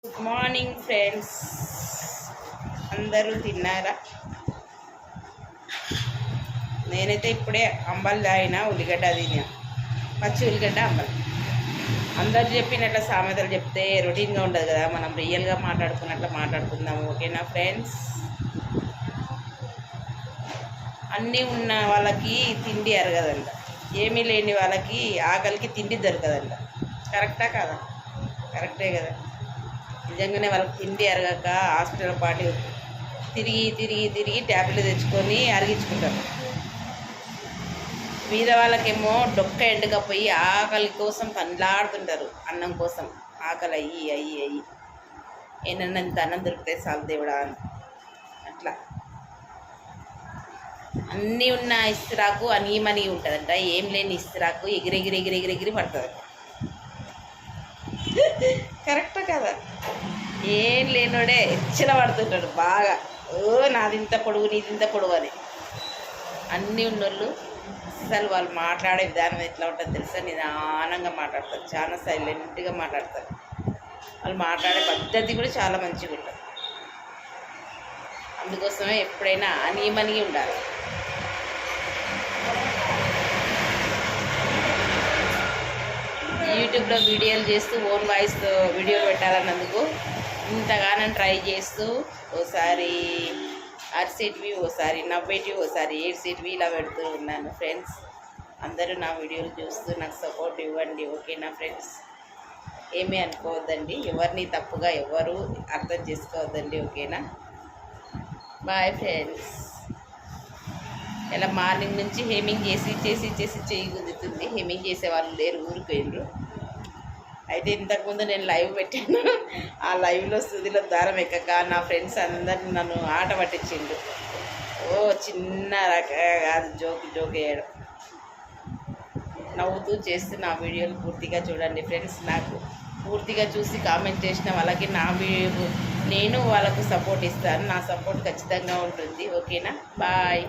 Good morning friends, అందరూ తిన్నారా? నేనైతే ఇప్పుడే అంబల్ తాగిన, ఉల్లిగడ్డ తినా, పచ్చి ఉల్లిగడ్డ అంబల్. అందరు చెప్పినట్ల సామెతలు చెప్తే రొటీన్గా ఉండదు కదా, మనం రియల్గా మాట్లాడుకున్నట్లు మాట్లాడుకుందాము. ఓకేనా ఫ్రెండ్స్? అన్నీ ఉన్న వాళ్ళకి తిండి అరగదంట, ఏమీ లేని వాళ్ళకి ఆకలికి తిండి దొరకదంట. కరెక్టా కదా? కరెక్టే కదా. నిజంగానే వాళ్ళకి తిండి అరగక హాస్పిటల్ పాటు తిరిగి తిరిగి తిరిగి ట్యాబ్లెట్ తెచ్చుకొని అరిగించుకుంటారు. మీద వాళ్ళకేమో డొక్క ఎండకపోయి ఆకలి కోసం పండ్లాడుతుంటారు, అన్నం కోసం. ఆకలి అయ్యి అయ్యి అయ్యి ఏనన్నంత అన్నం దొరికితే చాలు దేవుడా అని. అట్లా అన్నీ ఉన్న ఇస్తిరాకు అనీమనీ ఉంటుందంట, ఏం లేని ఇస్తిరాకు ఎగిరెగిరి ఎగిరెగిరి ఎగిరి పడుతుంది. కరెక్టా కదా? ఏం లేనోడే ఎచ్చల పడుతుంటాడు బాగా. నాదింత పొడుగు నీదింత పొడుగు అని. అన్నీ ఉన్నోళ్ళు అసలు వాళ్ళు మాట్లాడే విధానం ఎట్లా ఉంటుందో తెలుసా? నిదానంగా మాట్లాడతారు, చాలా సైలెంట్గా మాట్లాడతారు. వాళ్ళు మాట్లాడే పద్ధతి కూడా చాలా మంచిగా ఉంటుంది. అందుకోసమే ఎప్పుడైనా అనీమనీ ఉండాలి. యూట్యూబ్లో వీడియోలు చేస్తూ ఓన్ వాయిస్తో వీడియోలు పెట్టాలన్నందుకు ఇంతగానో ట్రై చేస్తూ ఓసారి అరిసేటివి, ఓసారి నవ్వేటివి, ఓసారి ఏడ్సేటివి ఇలా పెడుతూ ఉన్నాను. ఫ్రెండ్స్, అందరూ నా వీడియోలు చూస్తూ నాకు సపోర్ట్ ఇవ్వండి. ఓకేనా ఫ్రెండ్స్? ఏమీ అనుకోవద్దండి, ఎవరిని తప్పుగా ఎవరు అర్థం చేసుకోవద్దండి. ఓకేనా? Bye friends. ఇలా మార్నింగ్ నుంచి హేమింగ్ చేసి చేసి చేసి చేయి గుద్దుతుంది. హేమింగ్ చేసే వాళ్ళు లేరు, ఊరిపోయినరు. అయితే ఇంతకుముందు నేను లైవ్ పెట్టాను, ఆ లైవ్లో సుదిలో దారం ఎక్కక నా ఫ్రెండ్స్ అందరిని నన్ను ఆట పట్టించిండు. చిన్న కాదు, జోక్ జోక్ వేయడం. నవ్వుతూ చేస్తూ నా వీడియోలు పూర్తిగా చూడండి ఫ్రెండ్స్. నాకు పూర్తిగా చూసి కామెంట్ చేసిన వాళ్ళకి నేను వాళ్ళకు సపోర్ట్ ఇస్తాను. నా సపోర్ట్ ఖచ్చితంగా ఉంటుంది. ఓకేనా? బాయ్.